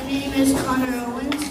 name is Connor Owens.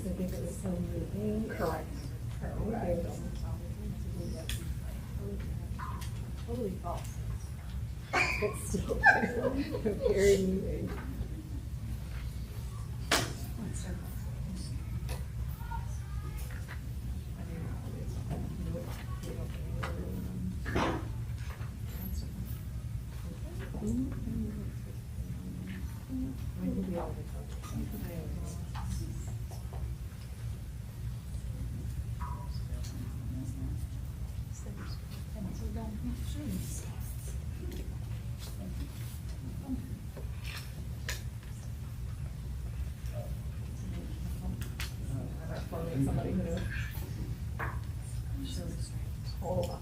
I think it was so moving. Correct. Totally false. But still very moving. Somebody who knows. Hold on.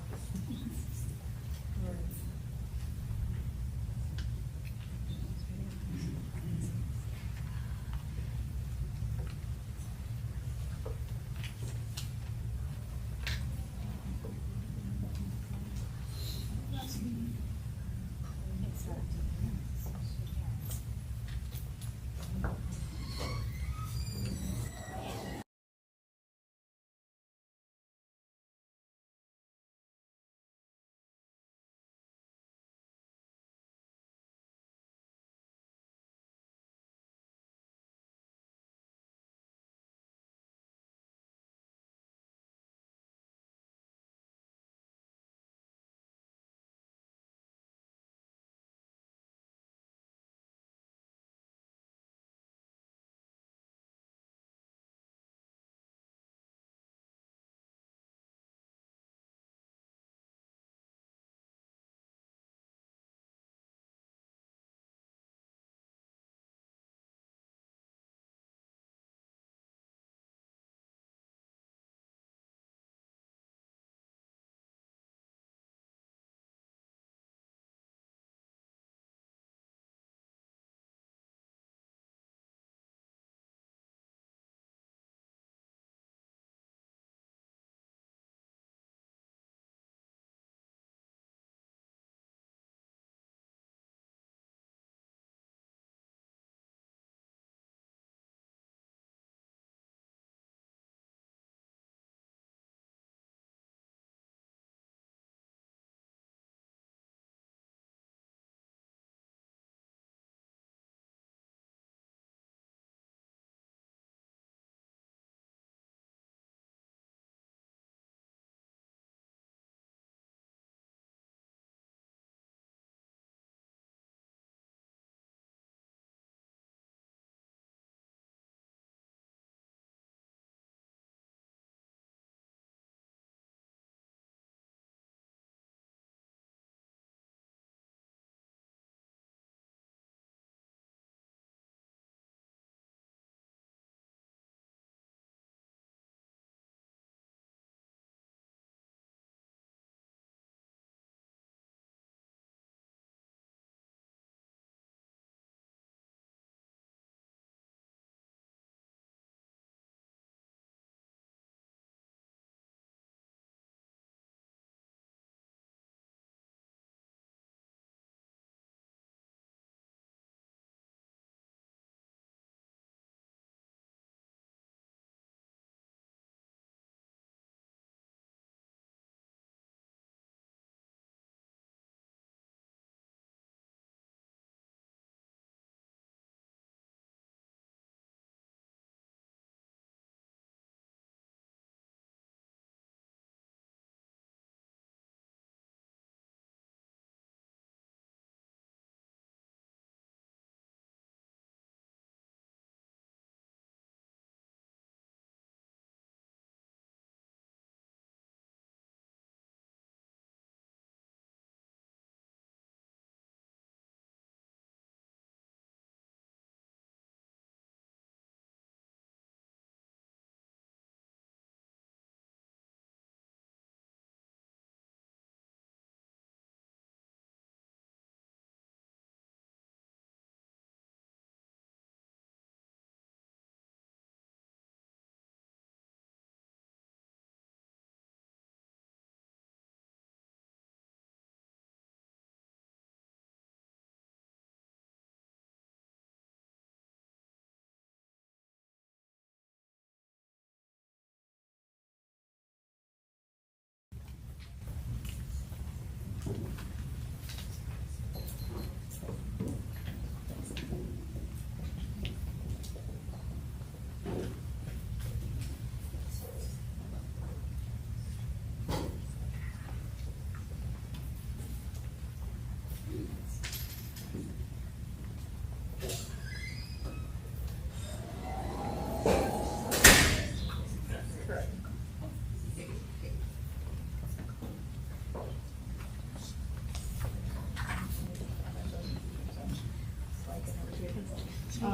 Right.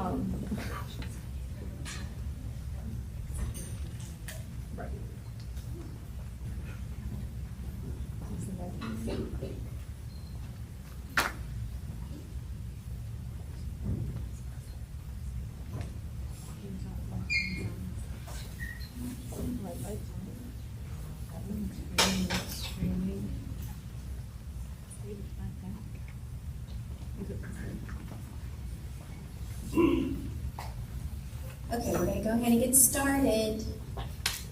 Okay, we're going to go ahead and get started. All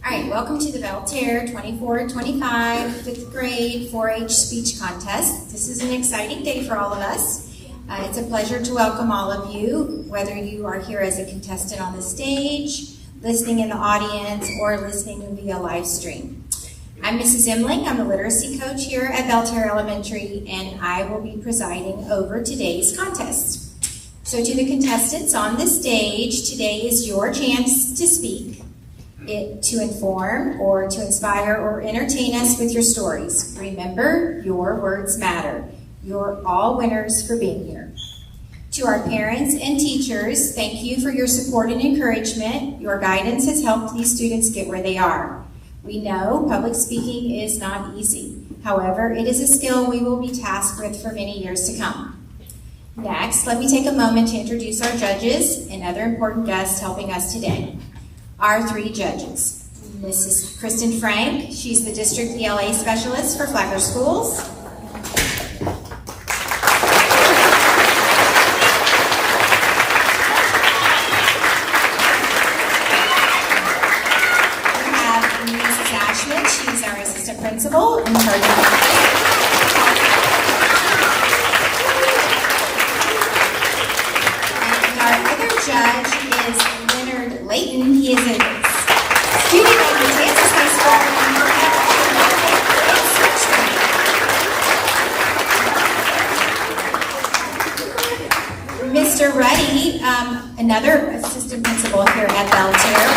right, welcome to the Belle Terre 24-25 5th grade 4-H speech contest. This is an exciting day for all of us. It's a pleasure to welcome all of you, whether you are here as a contestant on the stage, listening in the audience, or listening via live stream. I'm Mrs. Emling. I'm the literacy coach here at Belle Terre Elementary, and I will be presiding over today's contest. So to the contestants on the stage, today is your chance to speak, to inform or to inspire or entertain us with your stories. Remember, your words matter. You're all winners for being here. To our parents and teachers, thank you for your support and encouragement. Your guidance has helped these students get where they are. We know public speaking is not easy. However, it is a skill we will be tasked with for many years to come. Next, let me take a moment to introduce our judges and other important guests helping us today. Our three judges. Mrs. Kristen Frank, she's the District ELA Specialist for Flagler Schools. We have Mrs. Ashman, she's our Assistant Principal in charge. Judge is Leonard Layton. He is a student at Matanzas High School. Mr. Ruddy, another assistant principal here at Belle Terre,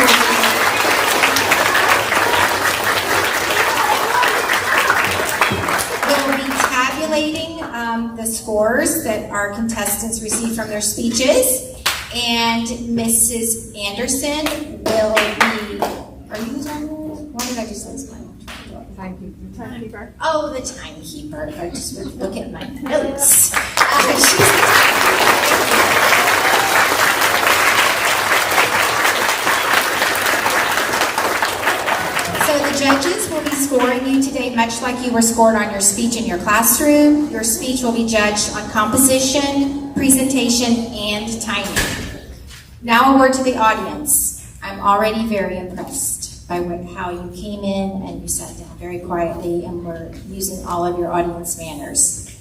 will be tabulating the scores that our contestants receive from their speeches. And Mrs. Anderson will be, are you the timer? Why did I just lose mine? Timekeeper. Oh, the timekeeper. I just would look at my notes. So the judges will be scoring you today much like you were scored on your speech in your classroom. Your speech will be judged on composition, presentation, and timing. Now a word to the audience. I'm already very impressed by how you came in and you sat down very quietly and were using all of your audience manners.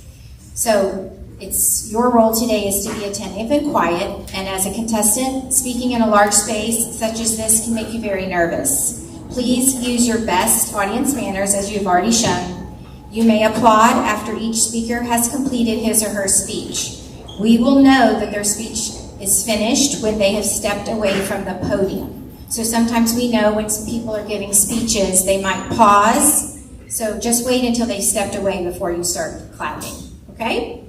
So it's your role today is to be attentive and quiet, and as a contestant, speaking in a large space such as this can make you very nervous. Please use your best audience manners as you've already shown. You may applaud after each speaker has completed his or her speech. We will know that their speech is finished when they have stepped away from the podium. So sometimes we know when some people are giving speeches, they might pause. So just wait until they stepped away before you start clapping, okay?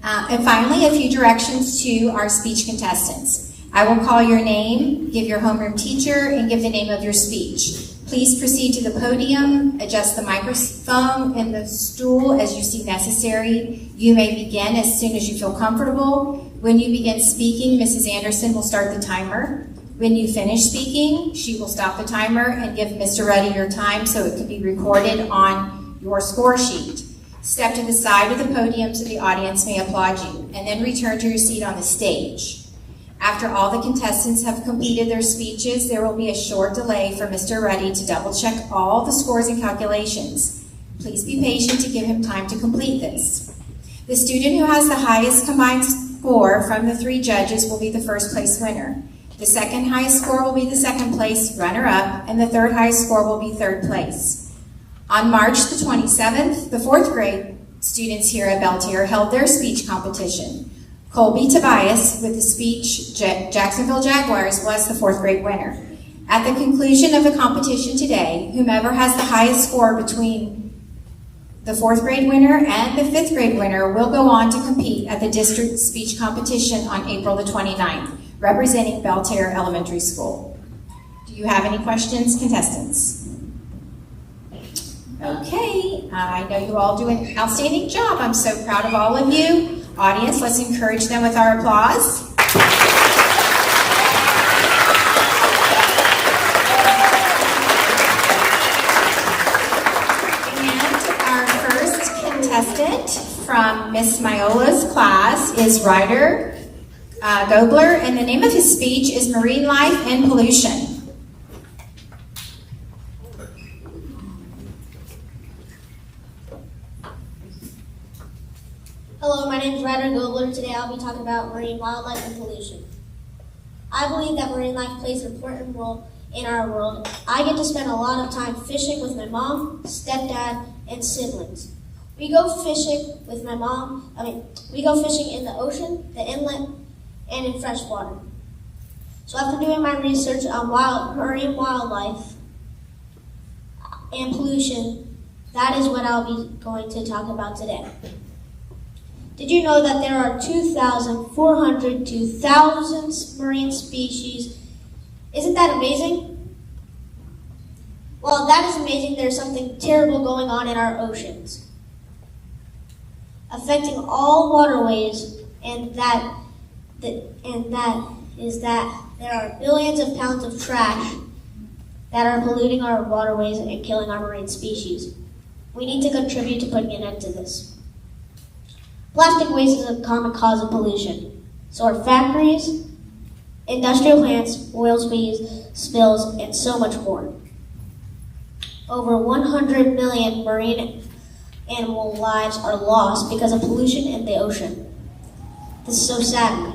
And finally, a few directions to our speech contestants. I will call your name, give your homeroom teacher, and give the name of your speech. Please proceed to the podium, adjust the microphone and the stool as you see necessary. You may begin as soon as you feel comfortable. When you begin speaking, Mrs. Anderson will start the timer. When you finish speaking, she will stop the timer and give Mr. Ruddy your time so it can be recorded on your score sheet. Step to the side of the podium so the audience may applaud you, and then return to your seat on the stage. After all the contestants have completed their speeches, there will be a short delay for Mr. Ruddy to double-check all the scores and calculations. Please be patient to give him time to complete this. The student who has the highest combined score from the three judges will be the first place winner. The second highest score will be the second place runner-up, and the third highest score will be third place. On March the 27th, the fourth grade students here at Belle Terre held their speech competition. Colby Tobias, with the speech Jacksonville Jaguars, was the fourth grade winner. At the conclusion of the competition today, whomever has the highest score between The 4th grade winner and the 5th grade winner will go on to compete at the district speech competition on April the 29th, representing Belle Terre Elementary School. Do you have any questions, contestants? Okay, I know you all do an outstanding job. I'm so proud of all of you. Audience, let's encourage them with our applause. Contestant from Miss Myola's class is Ryder Gobler, and the name of his speech is Marine Life and Pollution. Hello, my name is Ryder Gobler. Today I'll be talking about marine wildlife and pollution. I believe that marine life plays an important role in our world. I get to spend a lot of time fishing with my mom, stepdad, and siblings. We go fishing with my mom. We go fishing in the ocean, the inlet, and in fresh water. So after doing my research on marine wildlife and pollution, that is what I'll be going to talk about today. Did you know that there are 2,400 to 1,000 marine species? Isn't that amazing? Well, that is amazing. There's something terrible going on in our oceans, affecting all waterways, and that is that there are billions of pounds of trash that are polluting our waterways and killing our marine species. We need to contribute to putting an end to this. Plastic waste is a common cause of pollution. So are factories, industrial plants, oil spills, and so much more. Over 100 million marine animal lives are lost because of pollution in the ocean. This is so sad.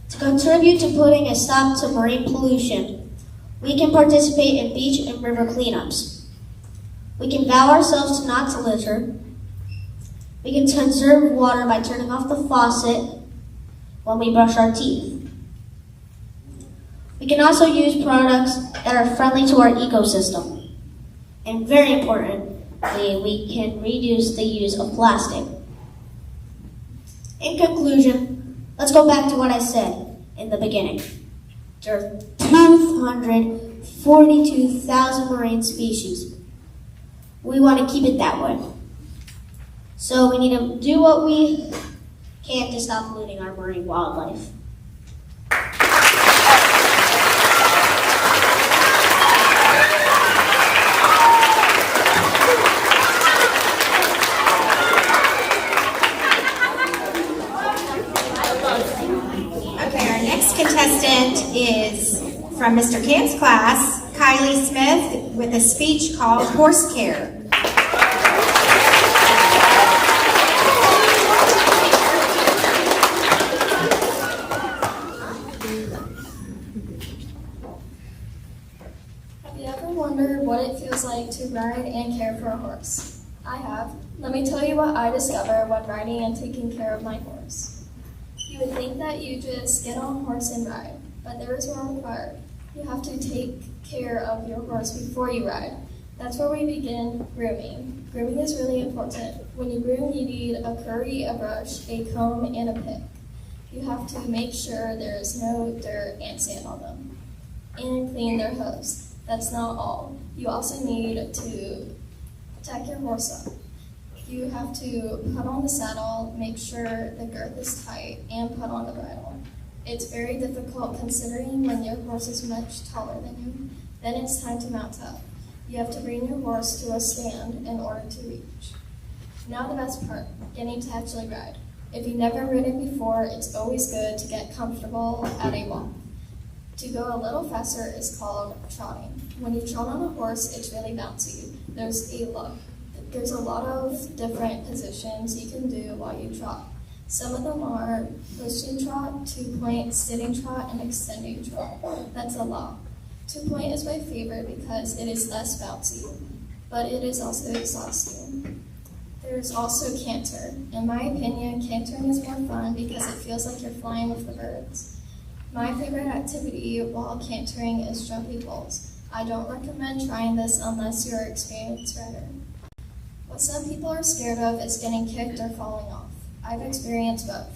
To contribute to putting a stop to marine pollution, we can participate in beach and river cleanups. We can vow ourselves not to litter. We can conserve water by turning off the faucet when we brush our teeth. We can also use products that are friendly to our ecosystem. And very important, we can reduce the use of plastic. In conclusion, let's go back to what I said in the beginning. There are 242,000 marine species. We want to keep it that way. So we need to do what we can to stop polluting our marine wildlife. Contestant is from Mr. Cam's class, Kylie Smith, with a speech called Horse Care. Have you ever wondered what it feels like to ride and care for a horse? I have. Let me tell you what I discovered when riding and taking care of my horse. You would think that you just get on a horse and ride, but there is more required. You have to take care of your horse before you ride. That's where we begin grooming. Grooming is really important. When you groom, you need a curry, a brush, a comb, and a pick. You have to make sure there is no dirt and sand on them, and clean their hooves. That's not all. You also need to tack your horse up. You have to put on the saddle, make sure the girth is tight, and put on the bridle. It's very difficult considering when your horse is much taller than you. Then it's time to mount up. You have to bring your horse to a stand in order to reach. Now the best part, getting to actually ride. If you've never ridden before, it's always good to get comfortable at a walk. To go a little faster is called trotting. When you trot on a horse, it's really bouncy. There's a lot of different positions you can do while you trot. Some of them are pushing trot, 2-point, sitting trot, and extending trot. That's a lot. 2-point is my favorite because it is less bouncy, but it is also exhausting. There's also canter. In my opinion, cantering is more fun because it feels like you're flying with the birds. My favorite activity while cantering is jumpy poles. I don't recommend trying this unless you're an experienced rider. What some people are scared of is getting kicked or falling off. I've experienced both.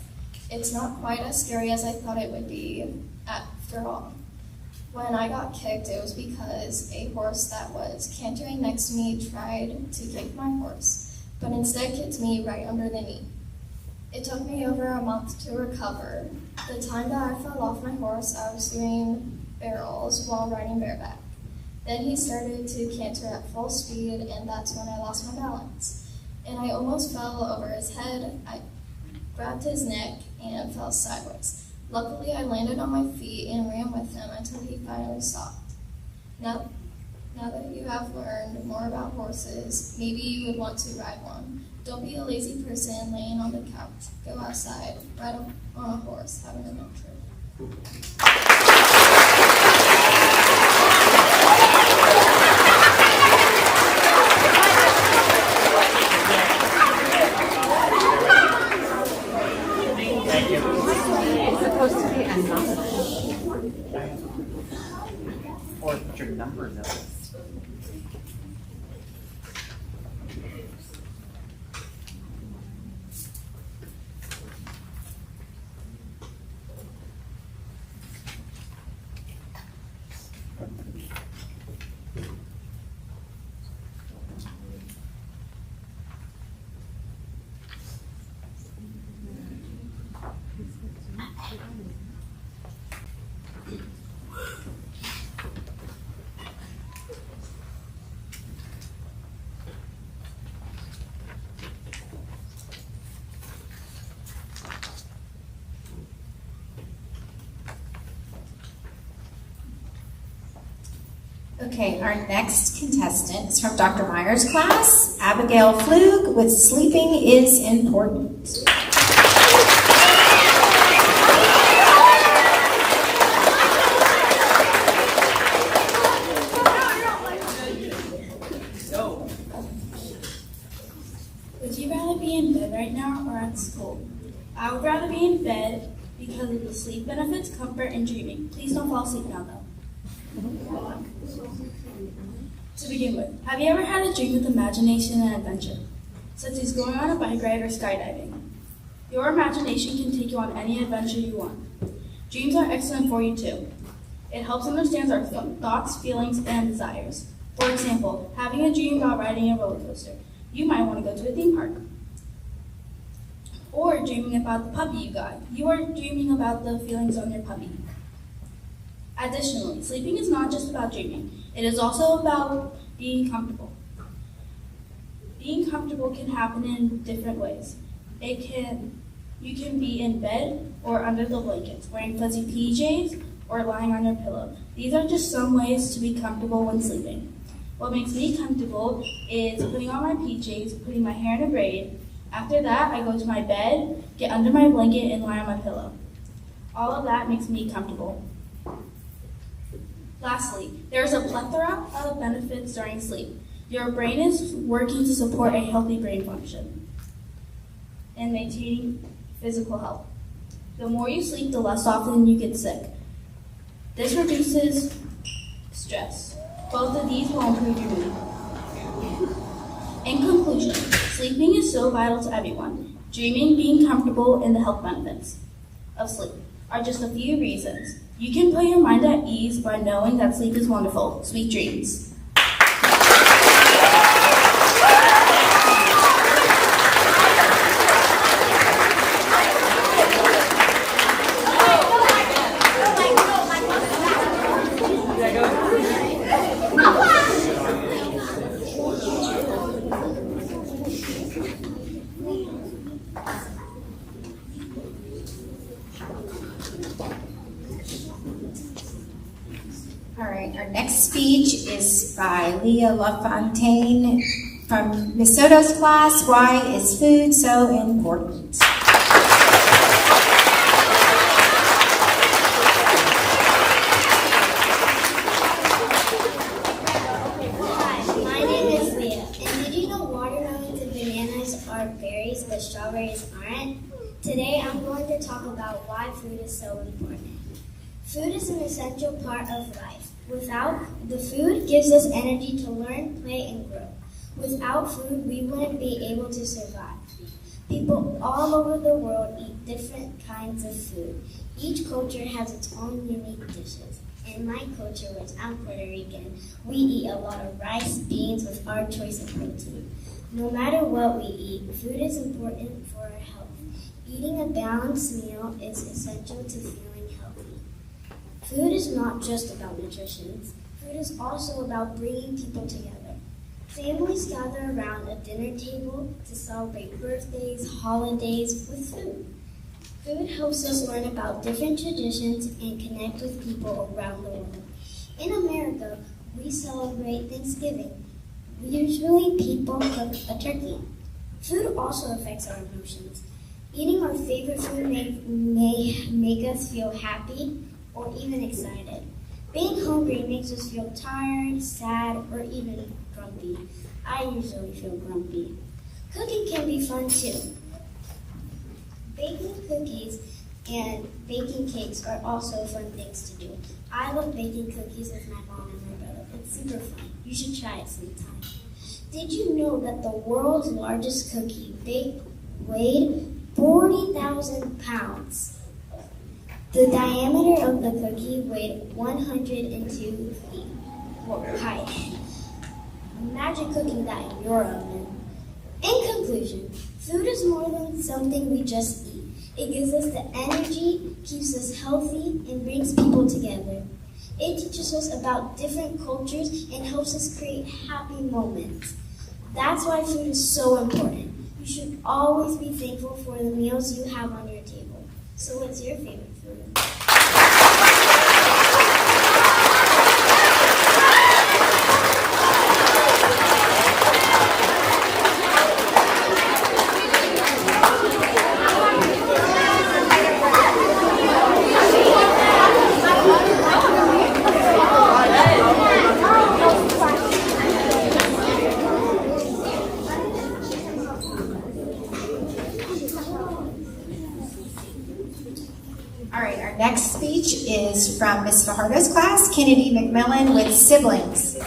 It's not quite as scary as I thought it would be after all. When I got kicked, it was because a horse that was cantering next to me tried to kick my horse, but instead kicked me right under the knee. It took me over a month to recover. The time that I fell off my horse, I was doing barrels while riding bareback. Then he started to canter at full speed, and that's when I lost my balance. And I almost fell over his head. I grabbed his neck and fell sideways. Luckily, I landed on my feet and ran with him until he finally stopped. Now that you have learned more about horses, maybe you would want to ride one. Don't be a lazy person laying on the couch. Go outside, ride on a horse, have an adventure. It's supposed to be anonymous. Or put your number in there. Okay, our next contestant is from Dr. Meyer's class, Abigail Flug, with Sleeping is Important. Would you rather be in bed right now or at school? I would rather be in bed because of the sleep benefits, comfort, and dreaming. Please don't fall asleep now, though. To begin with, have you ever had a dream with imagination and adventure, such as going on a bike ride or skydiving? Your imagination can take you on any adventure you want. Dreams are excellent for you too. It helps understand our thoughts, feelings, and desires. For example, having a dream about riding a roller coaster. You might want to go to a theme park. Or dreaming about the puppy you got. You are dreaming about the feelings on your puppy. Additionally, sleeping is not just about dreaming. It is also about being comfortable. Being comfortable can happen in different ways. You can be in bed or under the blankets, wearing fuzzy PJs, or lying on your pillow. These are just some ways to be comfortable when sleeping. What makes me comfortable is putting on my PJs, putting my hair in a braid. After that, I go to my bed, get under my blanket, and lie on my pillow. All of that makes me comfortable. Lastly, there is a plethora of benefits during sleep. Your brain is working to support a healthy brain function and maintaining physical health. The more you sleep, the less often you get sick. This reduces stress. Both of these will improve your mood. In conclusion, sleeping is so vital to everyone. Dreaming, being comfortable, and the health benefits of sleep are just a few reasons. You can put your mind at ease by knowing that sleep is wonderful. Sweet dreams. All right, our next speech is by Leah LaFontaine from Ms. Soto's class, Why is Food So Important? Hi, my name is Leah. And did you know watermelons and bananas are berries, but strawberries aren't? Today I'm going to talk about why food is so important. Food is an essential part of life. Without the food gives us energy to learn, play, and grow. Without food, we wouldn't be able to survive. People all over the world eat different kinds of food. Each culture has its own unique dishes. In my culture, which I'm Puerto Rican, we eat a lot of rice, beans with our choice of protein. No matter what we eat, food is important for our health. Eating a balanced meal is essential to feeling healthy. Food is not just about nutrition. Food is also about bringing people together. Families gather around a dinner table to celebrate birthdays, holidays with food. Food helps us learn about different traditions and connect with people around the world. In America, we celebrate Thanksgiving. Usually people cook a turkey. Food also affects our emotions. Eating our favorite food may make us feel happy or even excited. Being hungry makes us feel tired, sad, or even grumpy. I usually feel grumpy. Cooking can be fun too. Baking cookies and baking cakes are also fun things to do. I love baking cookies with my mom and my brother. It's super fun. You should try it sometime. Did you know that the world's largest cookie baked weighed 40,000 pounds? The diameter of the cookie weighed 102 feet high. Imagine cooking that in your oven. In conclusion, food is more than something we just eat. It gives us the energy, keeps us healthy, and brings people together. It teaches us about different cultures and helps us create happy moments. That's why food is so important. You should always be thankful for the meals you have on your table. So what's your favorite food? All right, our next speech is from Ms. Fajardo's class, Kennedy McMillan with siblings.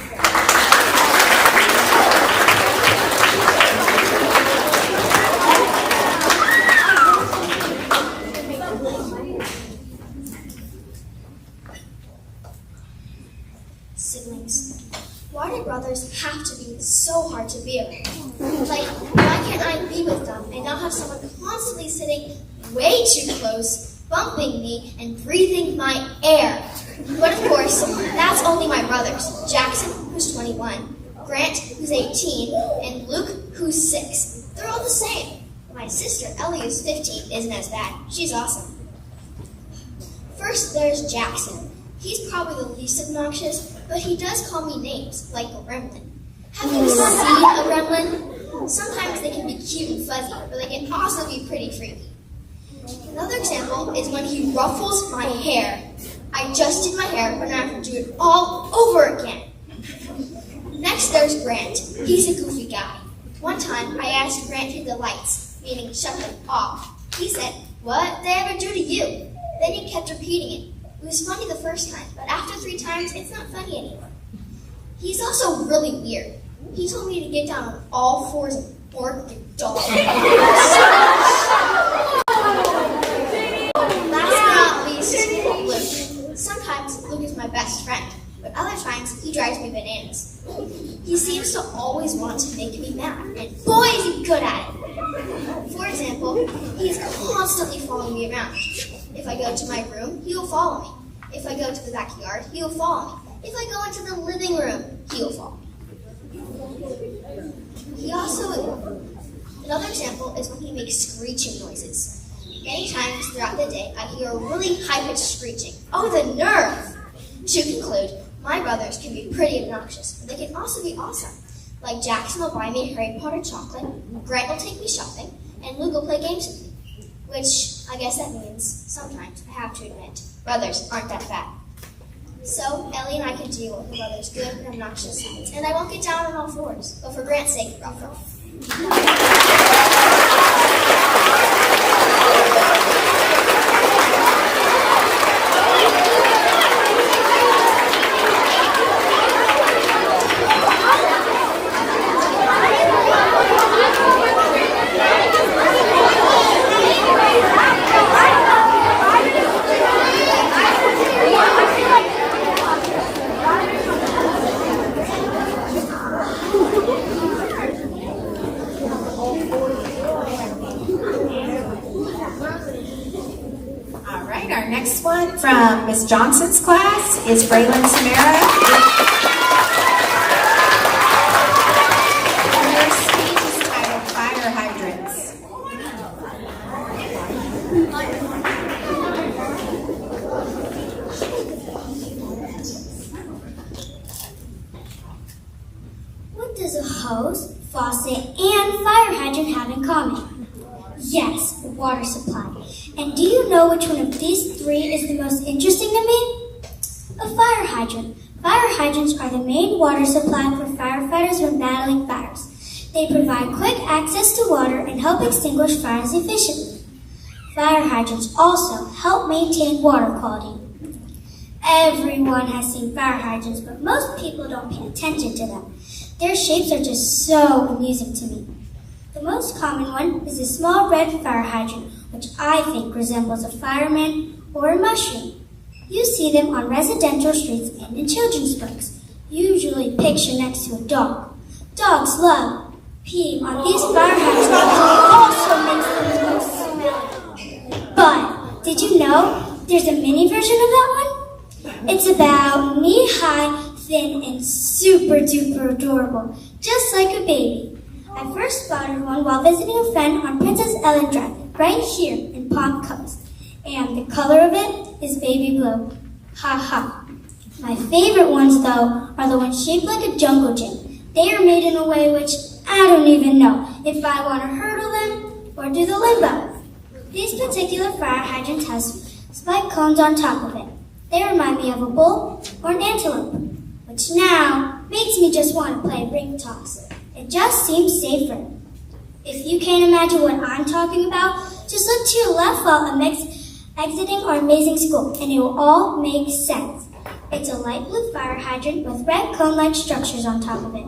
Siblings. Why do brothers have to be so hard to be around? Like, why can't I be with them and not have someone constantly sitting way too close, bumping me, and breathing my air? But of course, that's only my brothers. Jackson, who's 21, Grant, who's 18, and Luke, who's 6. They're all the same. My sister, Ellie, who's 15, isn't as bad. She's awesome. First, there's Jackson. He's probably the least obnoxious, but he does call me names, like a gremlin. Have you seen a gremlin? Sometimes they can be cute and fuzzy, but they can also be pretty freaky. Another example is when he ruffles my hair. I just did my hair, but now I have to do it all over again. Next, there's Grant. He's a goofy guy. One time, I asked Grant to hit the lights, meaning shut them off. He said, "What did they ever do to you?" Then he kept repeating it. It was funny the first time, but after 3 times, it's not funny anymore. He's also really weird. He told me to get down on all 4s and bark like a dog. Last but not least, Luke. Sometimes Luke is my best friend, but other times he drives me bananas. He seems to always want to make me mad, and boy is he good at it. For example, he's constantly following me around. If I go to my room, he will follow me. If I go to the backyard, he will follow me. If I go into the living room, he will follow me. Another example is when he makes screeching noises. Many times throughout the day, I hear a really high-pitched screeching. Oh, the nerve! To conclude, my brothers can be pretty obnoxious, but they can also be awesome. Like Jackson will buy me Harry Potter chocolate, Grant will take me shopping, and Luke will play games with me. Which, I guess that means, sometimes, I have to admit, brothers aren't that bad. So, Ellie and I can deal with the brothers' good and obnoxious sides, and I won't get down on all 4s, but for Grant's sake, rough rough. excellent from Miss Johnson's class is Braylon Samara. And their speech is titled Fire Hydrants. What does a hose, faucet, and fire hydrant have in common? Yes, the water supply. And do you know which one of these three is the most interesting to me? A fire hydrant. Fire hydrants are the main water supply for firefighters when battling fires. They provide quick access to water and help extinguish fires efficiently. Fire hydrants also help maintain water quality. Everyone has seen fire hydrants, but most people don't pay attention to them. Their shapes are just so amusing to me. The most common one is a small red fire hydrant, which I think resembles a fireman or a mushroom. You see them on residential streets and in children's books, usually pictured next to a dog. Dogs love peeing on these fire hydrants, also makes them look smelly. But did you know there's a mini version of that one? It's about knee-high, thin, and super duper adorable, just like a baby. I first spotted one while visiting a friend on Princess Ellen Drive, right here in Palm Coast. And the color of it is baby blue. Ha ha. My favorite ones, though, are the ones shaped like a jungle gym. They are made in a way which I don't even know if I want to hurdle them or do the limbo. These particular fire hydrants have spike cones on top of it. They remind me of a bull or an antelope, which now makes me just want to play ring toss. It just seems safer. If you can't imagine what I'm talking about, just look to your left while I'm exiting our amazing school, and it will all make sense. It's a light blue fire hydrant with red cone-like structures on top of it.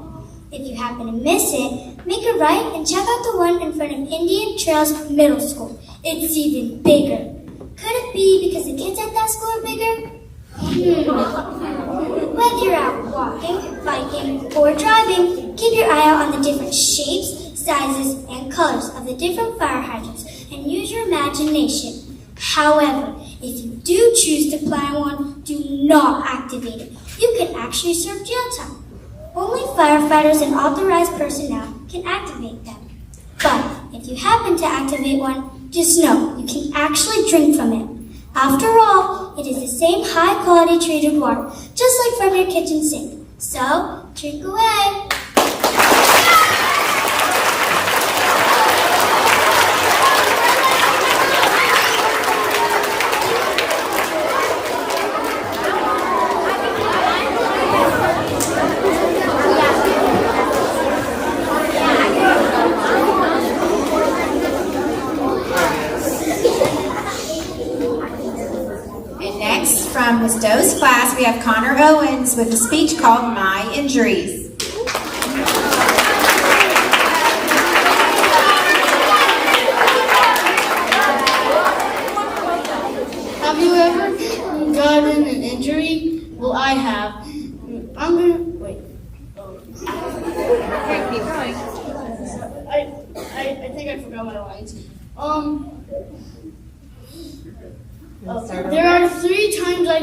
If you happen to miss it, make a right and check out the one in front of Indian Trails Middle School. It's even bigger. Could it be because the kids at that school are bigger? Whether you're out walking, biking, or driving, keep your eye out on the different shapes, sizes, and colors of the different fire hydrants and use your imagination. However, if you do choose to plant one, do not activate it. You can actually serve jail time. Only firefighters and authorized personnel can activate them. But if you happen to activate one, just know you can actually drink from it. After all, it is the same high-quality treated water, just like from your kitchen sink. So, drink away. From Ms. Doe's class, we have Connor Owens with a speech called My Injuries. Have you ever gotten an injury? Well, I have. I'm gonna wait. Keep going. I think I forgot my lines. There are 3 times I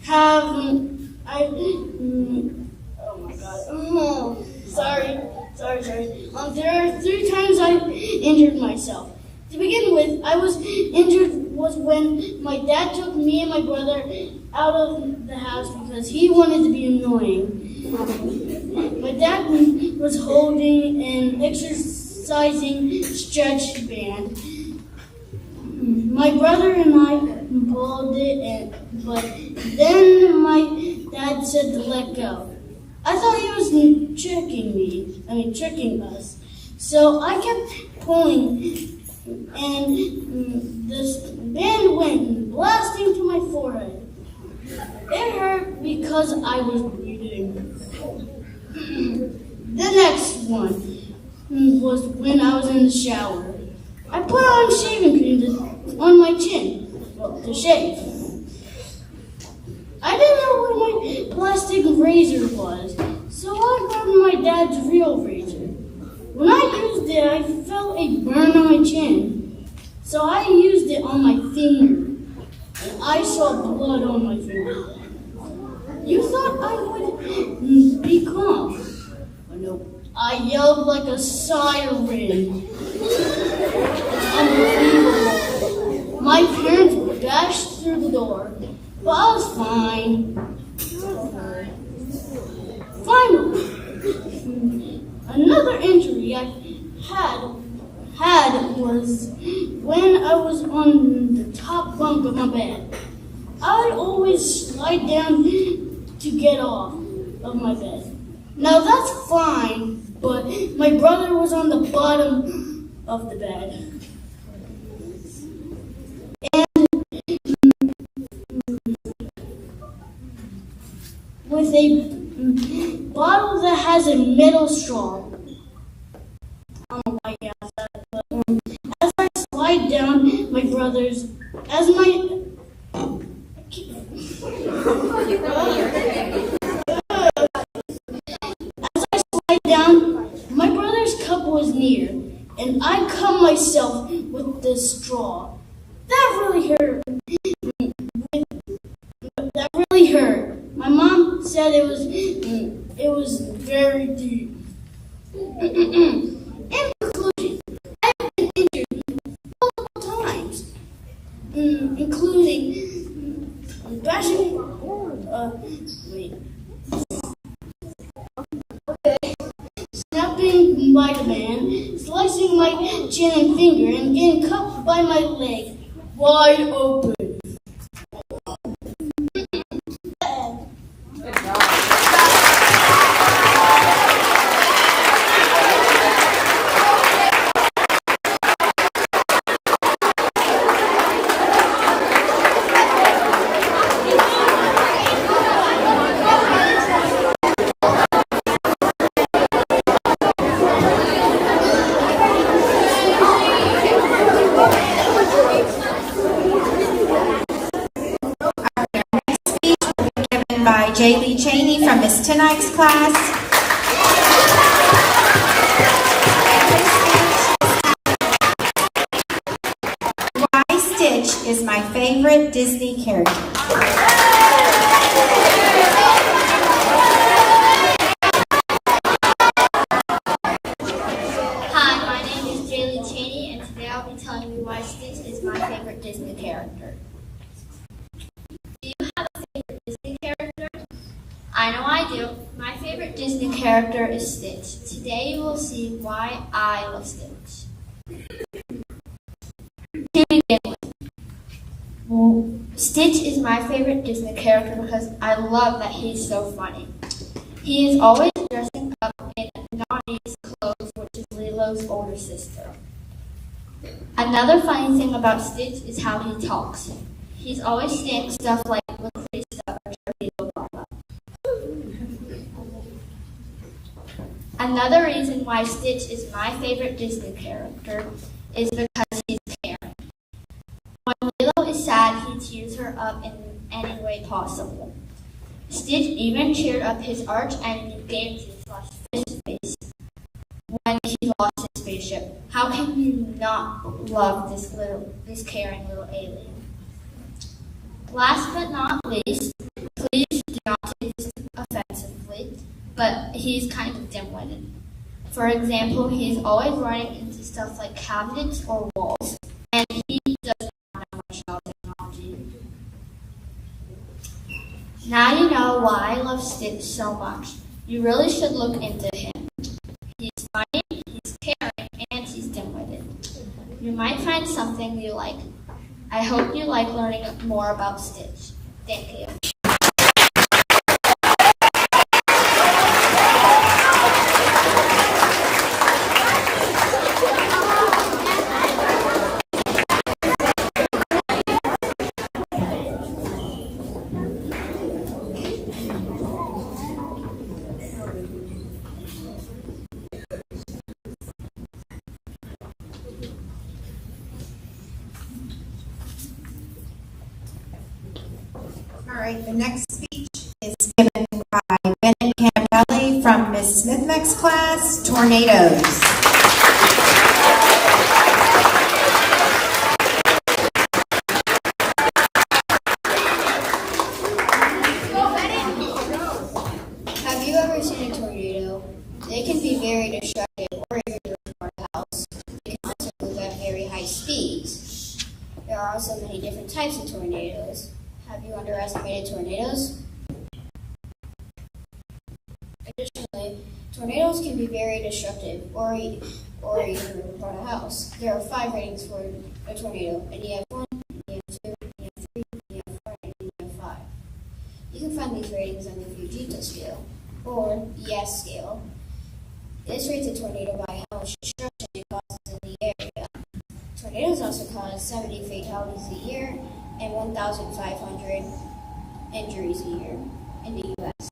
have, oh my god, sorry. There are 3 times I injured myself. To begin with, I was injured was when my dad took me and my brother out of the house because he wanted to be annoying. My dad was holding an exercising stretch band. My brother and I pulled it, but then my dad said to let go. I thought he was tricking us. So I kept pulling, and this band went blasting to my forehead. It hurt because I was bleeding. The next one was when I was in the shower. I put on shaving cream on my chin, to shave. I didn't know where my plastic razor was, so I grabbed my dad's real razor. When I used it, I felt a burn on my chin, so I used it on my finger. And I saw blood on my finger. You thought I would be calm. But no, I yelled like a siren. Unbelievable. My parents dashed through the door, but I was fine. Finally, another injury I had was when I was on the top bunk of my bed. I would always slide down to get off of my bed. Now that's fine, but my brother was on the bottom of the bed. And with a bottle that has a metal straw. I don't know why he has that, but as I slide down my brother's, as I slide down, my brother's cup was near, and I cut myself with the straw. That really hurt. That really hurt. My mom said it was very deep. In conclusion, I've been injured multiple times, including bashing, snapping by the man, slicing my chin and finger, and getting cut by my leg wide open. By J. Lee Cheney from Miss Tonight's class. Why Stitch is my favorite Disney character. Hi, my name is J. Lee Cheney, and today I'll be telling you why Stitch is my favorite Disney character. Disney character? I know I do. My favorite Disney character is Stitch. Today you will see why I love Stitch. To begin with, Stitch is my favorite Disney character because I love that he's so funny. He is always dressing up in Nani's clothes, which is Lilo's older sister. Another funny thing about Stitch is how he talks. He's always saying stuff like "lickety stuff" or "torpedo bomb." Another reason why Stitch is my favorite Disney character is because he's caring. When Lilo is sad, he cheers her up in any way possible. Stitch even cheered up his arch enemy Fish when he lost his spaceship. How can you not love this caring little alien? Last but not least, please do not take this offensively, but he's kind of dim-witted. For example, he's always running into stuff like cabinets or walls, and he doesn't have much technology. Now you know why I love Stitch so much. You really should look into him. He's funny, he's caring, and he's dim-witted. You might find something you like. I hope you like learning more about Stitch. Thank you. All right, the next speech is given by Bennett Campbelli from Miss Smithmack's class, Tornadoes. types of tornadoes. Have you underestimated tornadoes? Additionally, tornadoes can be very destructive or even report a house. There are 5 ratings for a tornado, an EF1, an EF2, an EF3, an EF4, and an EF5. You can find these ratings on the Fujita scale, or ES scale. This rates a tornado by how much destruction it causes in the area. Tornadoes also cause 70 fatalities a year and 1,500 injuries a year in the U.S.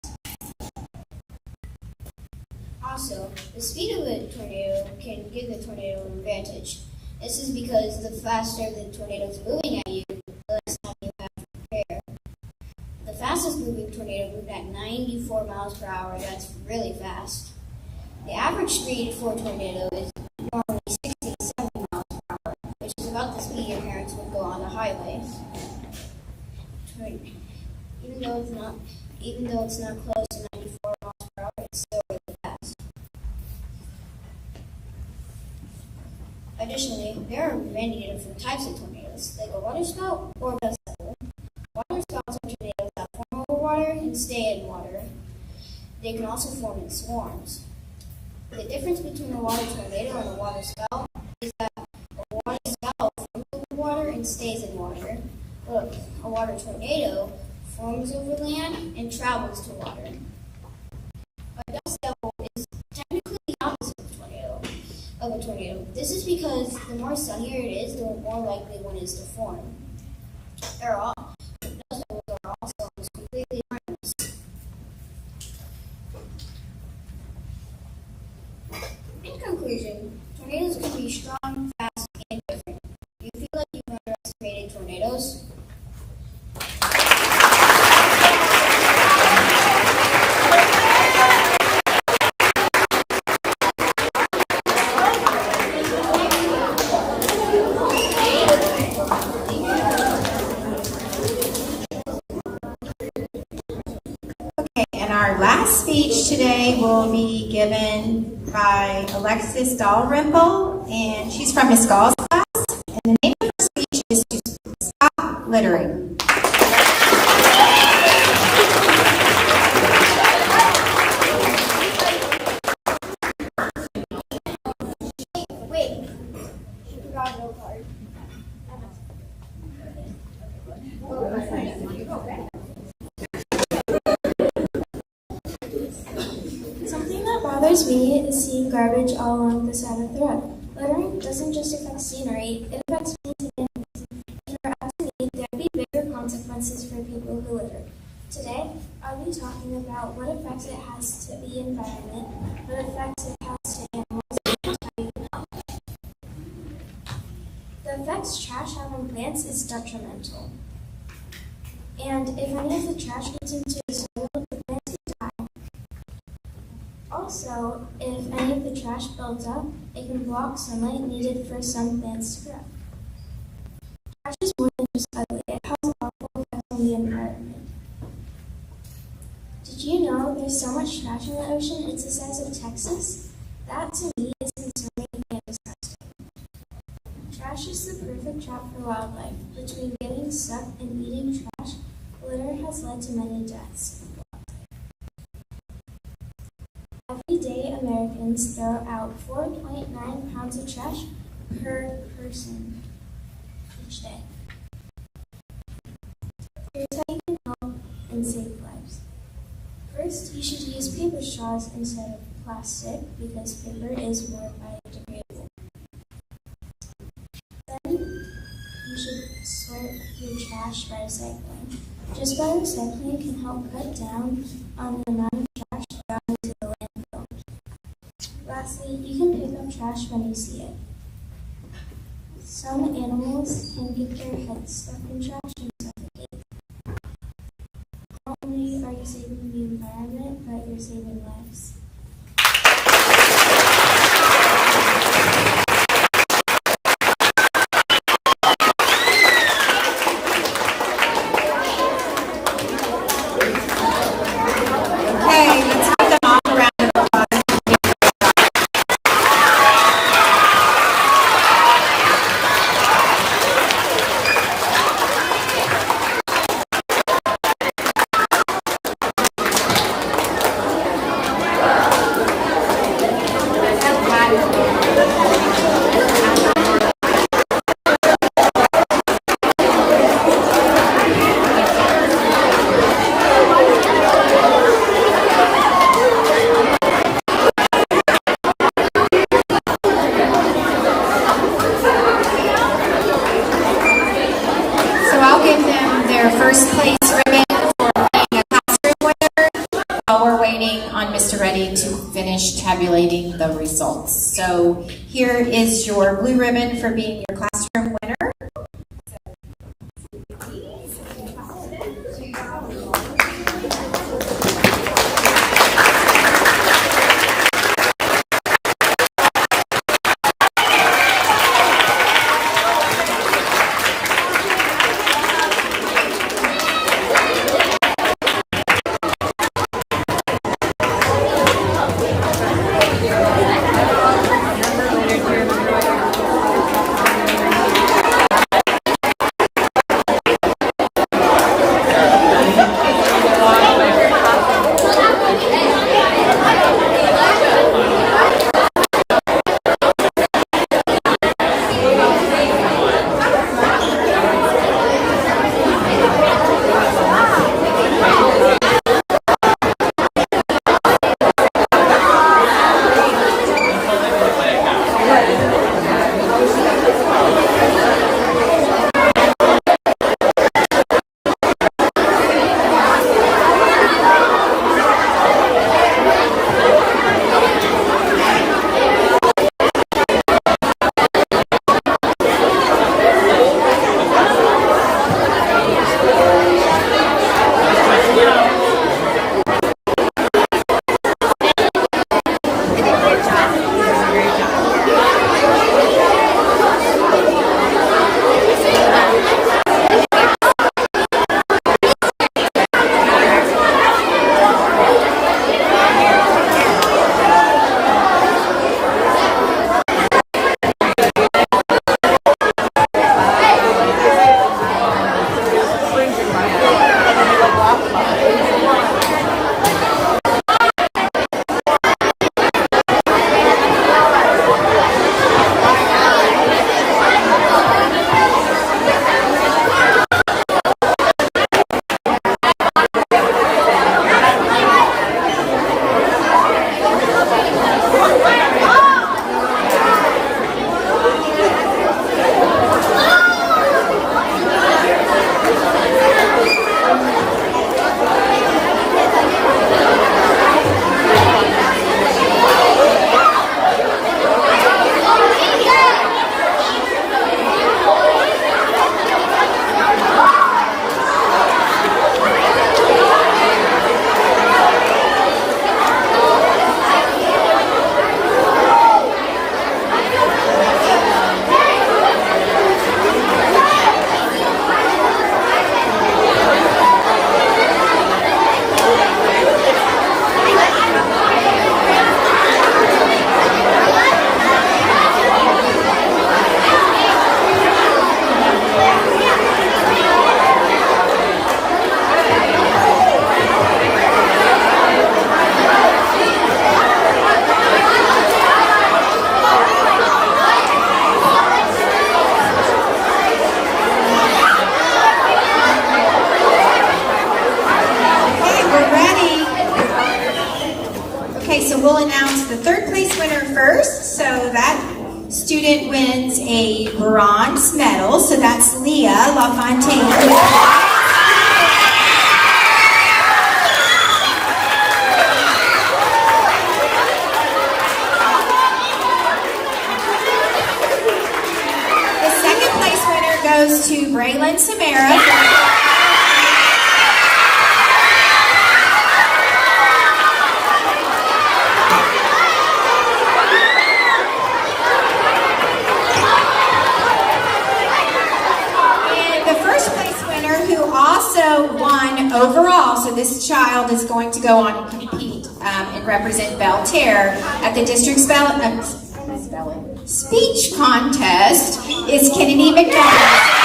Also, the speed of a tornado can give the tornado an advantage. This is because the faster the tornado is moving at you, the less time you have to prepare. The fastest moving tornado moved at 94 miles per hour. That's really fast. The average speed for a tornado is normally 60 to 70 miles per hour, which is about the speed your parents would go on the highway. Even though it's not close to 94 miles per hour, it's still really fast. Additionally, there are many different types of tornadoes, like a water spout or a dust devil. Water spouts are tornadoes that form over water and stay in water. They can also form in swarms. The difference between a water tornado and a water spout is that a water spout forms over water and stays in water. But a water tornado forms over land and travels to water. A dust devil is technically the opposite of a tornado. This is because the more sunnier it is, the more likely one is to form. Dust devils are also almost completely harmless. In conclusion, tornadoes can be strong, fast, and different. Do you feel like you've underestimated tornadoes? And our last speech today will be given by Alexis Dalrymple, and she's from Miss Gall's class. And the name of her speech is to stop littering. Wait, she forgot no card. Something that bothers me is seeing garbage all along the side of the road. Littering doesn't just affect scenery, it affects maintenance. If you're asking me, there'd be bigger consequences for people who litter. Today, I'll be talking about what effects it has to the environment, what effects it has to animals, and how you can help. The effects trash have on plants is detrimental. And if any of the trash gets into the soil, the plants can die. Also, if any of the trash builds up, it can block sunlight needed for some plants to grow. Trash is more than just ugly, it has awful effects on the environment. Did you know there's so much trash in the ocean it's the size of Texas? That to me is concerning and disgusting. Trash is the perfect trap for wildlife. Between getting stuck and eating trash, litter has led to many deaths. Every day, Americans throw out 4.9 pounds of trash per person each day. Here's how you can help and save lives. First, you should use paper straws instead of plastic because paper is more biodegradable. Then, you should sort your trash by recycling. Just by recycling can help cut down on the amount of trash thrown into the landfill. Lastly, you can pick up trash when you see it. Some animals can get their heads stuck in trash and suffocate. Not only are you saving the environment, but you're saving lives. Okay, let's give them all a round of applause. waiting on Mr. Reddy to finish tabulating the results. So here is your blue ribbon for being your classroom winner. We'll announce the third place winner first. So that student wins a bronze medal. So that's Leah LaFontaine. Goes to Braylon Samara. And the first place winner, who also won overall, so this child is going to go on and compete and represent Belle Terre at the district speech contest, is Kennedy McDonald.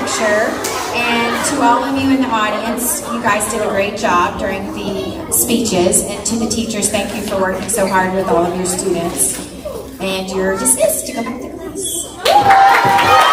picture. And to all of you in the audience, you guys did a great job during the speeches. And to the teachers, thank you for working so hard with all of your students. And you're dismissed to go back to class.